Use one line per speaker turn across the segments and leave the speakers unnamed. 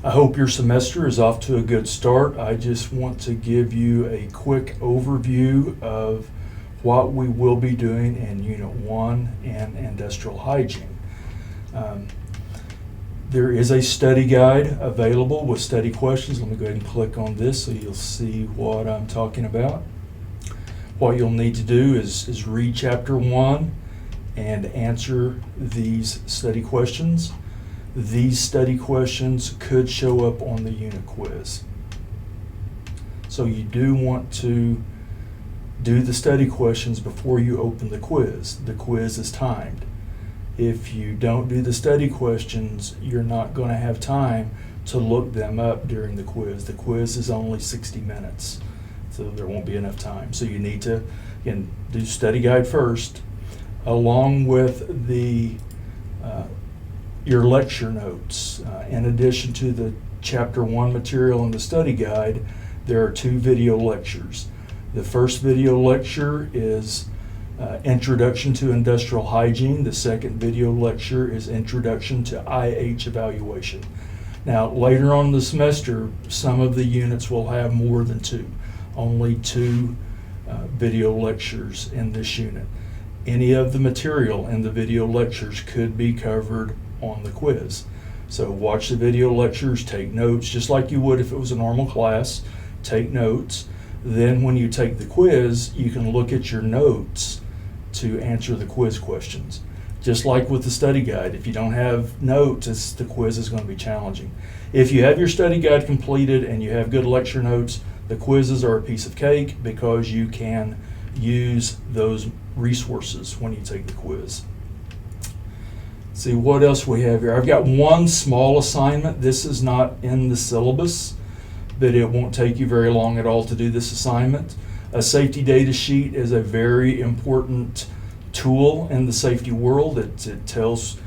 I hope your semester is off to a good start. I just want to give you a quick overview of what we will be doing in Unit 1 and Industrial Hygiene. There is a study guide available with study questions. Let me go ahead and click on this so you'll see what I'm talking about. What you'll need to do is read Chapter 1 and answer these study questions. These study questions could show up on the unit quiz. So you do want to do the study questions before you open the quiz. The quiz is timed. If you don't do the study questions, you're not going to have time to look them up during the quiz. The quiz is only 60 minutes, so there won't be enough time. So you need to, again, do study guide first, along with your lecture notes. In addition to the Chapter 1 material in the study guide, there are 2 video lectures. The first video lecture is Introduction to Industrial Hygiene. The second video lecture is Introduction to IH Evaluation. Now, later on in the semester, some of the units will have more than 2. Only 2 video lectures in this unit. Any of the material in the video lectures could be covered on the quiz. So watch the video lectures, take notes, just like you would if it was a normal class. Take notes. Then when you take the quiz, you can look at your notes to answer the quiz questions. Just like with the study guide, if you don't have notes, the quiz is going to be challenging. If you have your study guide completed and you have good lecture notes, the quizzes are a piece of cake because you can use those resources when you take the quiz. See what else we have here. I've got one small assignment. This is not in the syllabus, but it won't take you very long at all to do this assignment. A safety data sheet is a very important tool in the safety world. It tells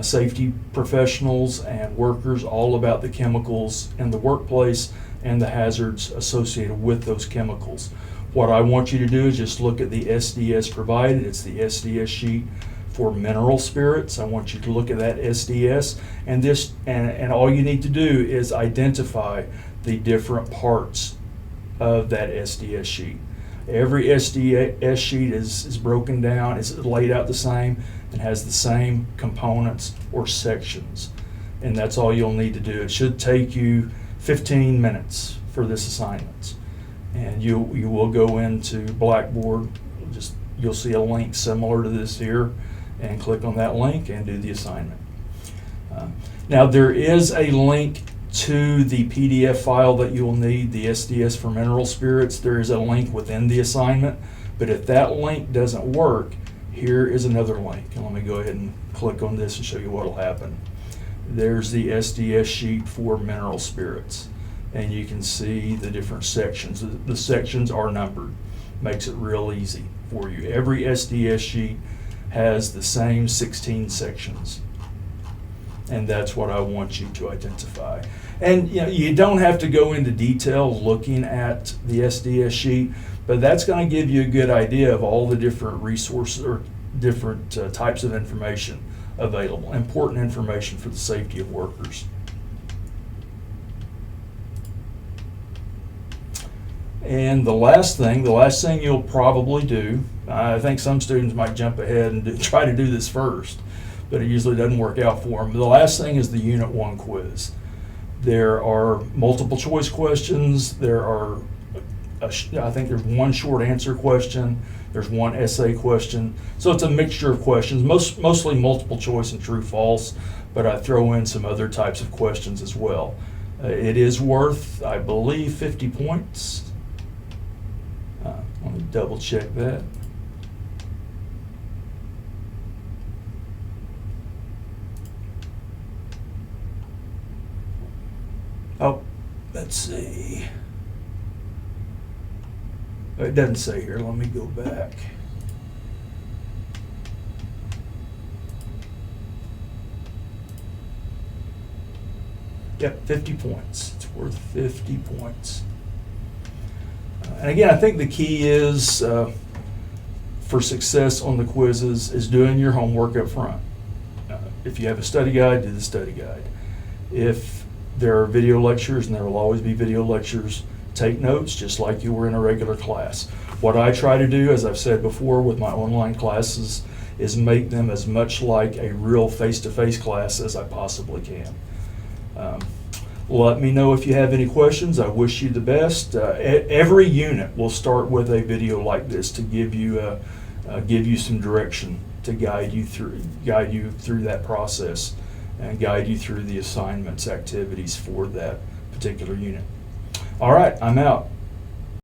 safety professionals and workers all about the chemicals in the workplace and the hazards associated with those chemicals. What I want you to do is just look at the SDS provided. It's the SDS sheet for mineral spirits. I want you to look at that SDS, and all you need to do is identify the different parts of that SDS sheet. Every SDS sheet is broken down, is laid out the same, and has the same components or sections. And that's all you'll need to do. It should take you 15 minutes for this assignment. And you will go into Blackboard, you'll see a link similar to this here, and click on that link and do the assignment. Now there is a link to the PDF file that you will need, the SDS for mineral spirits. There is a link within the assignment, but if that link doesn't work, here is another link. And let me go ahead and click on this and show you what will happen. There's the SDS sheet for mineral spirits, and you can see the different sections. The sections are numbered. Makes it real easy for you. Every SDS sheet has the same 16 sections. And that's what I want you to identify. And you don't have to go into detail looking at the SDS sheet, but that's going to give you a good idea of all the different resources or different types of information available. Important information for the safety of workers. And the last thing you'll probably do, I think some students might jump ahead and try to do this first, but it usually doesn't work out for them. The last thing is the Unit 1 quiz. There are multiple choice questions. There are, I think there's one short answer question. There's one essay question. So it's a mixture of questions, mostly multiple choice and true false, but I throw in some other types of questions as well. It is worth, I believe, 50 points. Let me double check that. Oh, let's see. It doesn't say here. Let me go back. Yep, 50 points. It's worth 50 points. And again, I think the key is for success on the quizzes is doing your homework up front. If you have a study guide, do the study guide. If there are video lectures, and there will always be video lectures. Take notes just like you were in a regular class. What I try to do, as I've said before with my online classes, is make them as much like a real face-to-face class as I possibly can. Let me know if you have any questions. I wish you the best. Every unit will start with a video like this to give you some direction, to guide you through that process and guide you through the assignments, activities for that particular unit. All right, I'm out.